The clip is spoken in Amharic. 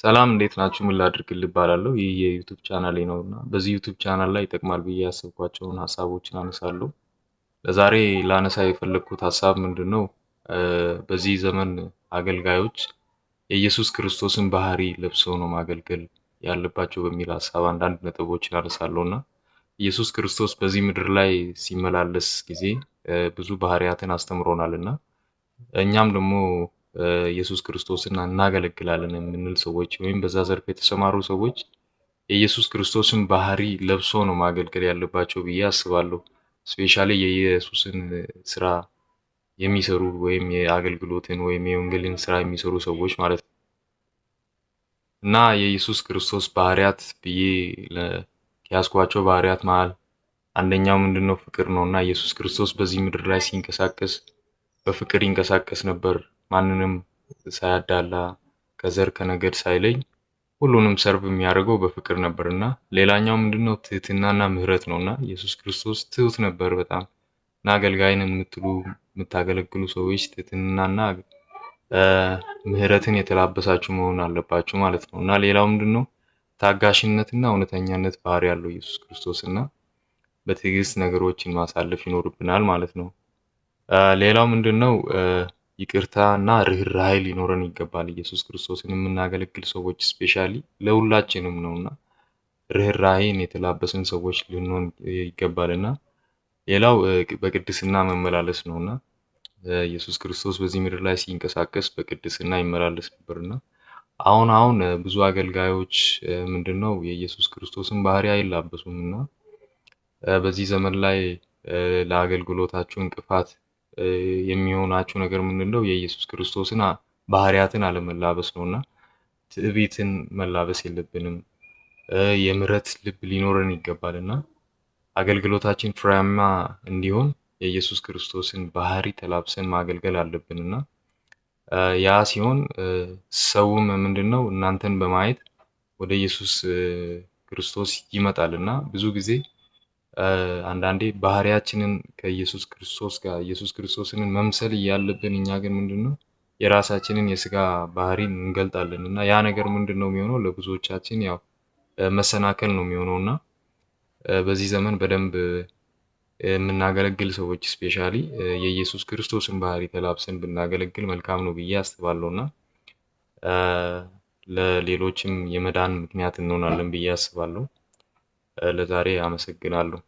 ሰላም እንዴት ናችሁ? ምን ላድርግልህ እባላለሁ። ይህ የዩቲዩብ ቻናሌ ነው እና በዚህ ዩቲዩብ ቻናል ላይ ይጠቅማል ብዬ ያሰብኳቸውን ሀሳቦችን አነሳለሁ። ለዛሬ ላነሳ የፈለግኩት ሀሳብ ምንድን ነው? በዚህ ዘመን አገልጋዮች የኢየሱስ ክርስቶስን ባህሪ ለብሰው ነው ማገልገል ያለባቸው በሚል ሀሳብ አንዳንድ ነጥቦችን አነሳለሁ እና ኢየሱስ ክርስቶስ በዚህ ምድር ላይ ሲመላለስ ጊዜ ብዙ ባህሪያትን አስተምሮናል እና እኛም ደግሞ ኢየሱስ ክርስቶስን እናገለግላለን የምንል ሰዎች ወይም በዛ ዘርፍ የተሰማሩ ሰዎች የኢየሱስ ክርስቶስን ባህሪ ለብሶ ነው ማገልገል ያለባቸው ብዬ አስባለሁ። ስፔሻሊ የኢየሱስን ስራ የሚሰሩ ወይም የአገልግሎትን ወይም የወንጌልን ስራ የሚሰሩ ሰዎች ማለት ነው እና የኢየሱስ ክርስቶስ ባህሪያት ብዬ ከያዝኳቸው ባህሪያት መሃል አንደኛው ምንድነው? ፍቅር ነው እና ኢየሱስ ክርስቶስ በዚህ ምድር ላይ ሲንቀሳቀስ በፍቅር ይንቀሳቀስ ነበር። ማንንም ሳያዳላ ከዘር ከነገድ ሳይለይ ሁሉንም ሰርቭ የሚያደርገው በፍቅር ነበርና ሌላኛው ምንድነው? ትህትናና ምህረት ነውና ኢየሱስ ክርስቶስ ትሁት ነበር በጣም እና አገልጋይን የምታገለግሉ ሰዎች ትህትናና ምህረትን የተላበሳችሁ መሆን አለባችሁ ማለት ነው እና ሌላው ምንድነው? ታጋሽነትና እውነተኛነት ባህሪ ያለው ኢየሱስ ክርስቶስ እና በትዕግስት ነገሮችን ማሳለፍ ይኖርብናል ማለት ነው። ሌላው ምንድነው? ይቅርታና ርህራሄ ሊኖረን ይገባል። ኢየሱስ ክርስቶስን የምናገለግል ሰዎች ስፔሻሊ ለሁላችንም ነውና ርህራሄን የተላበስን ሰዎች ልንሆን ይገባልና ሌላው በቅድስና መመላለስ ነውና ኢየሱስ ክርስቶስ በዚህ ምድር ላይ ሲንቀሳቀስ በቅድስና ይመላለስ ነበርና አሁን ብዙ አገልጋዮች ምንድነው የኢየሱስ ክርስቶስን ባህሪ አይላበሱምና በዚህ ዘመን ላይ ለአገልግሎታችሁ እንቅፋት የሚሆናችሁ ነገር ምንድነው? የኢየሱስ ክርስቶስን ባህሪያትን አለመላበስ ነውና ትዕቢትን መላበስ የለብንም። የምህረት ልብ ሊኖረን ይገባልና አገልግሎታችን ፍሬያማ እንዲሆን የኢየሱስ ክርስቶስን ባህሪ ተላብሰን ማገልገል አለብንና ያ ሲሆን ሰውም ምንድነው እናንተን በማየት ወደ ኢየሱስ ክርስቶስ ይመጣልና ብዙ ጊዜ አንዳንዴ ባህሪያችንን ከኢየሱስ ክርስቶስ ጋር ኢየሱስ ክርስቶስን መምሰል እያለብን እኛ ግን ምንድነው የራሳችንን የስጋ ባህሪን እንገልጣለን እና ያ ነገር ምንድነው የሚሆነው ለብዙዎቻችን ያው መሰናከል ነው የሚሆነውና በዚህ ዘመን በደንብ የምናገለግል ሰዎች ስፔሻሊ የኢየሱስ ክርስቶስን ባህሪ ተላብሰን ብናገለግል መልካም ነው ብዬ አስባለሁና ለሌሎችም የመዳን ምክንያት እንሆናለን ብዬ አስባለሁ። ለዛሬ አመሰግናለሁ።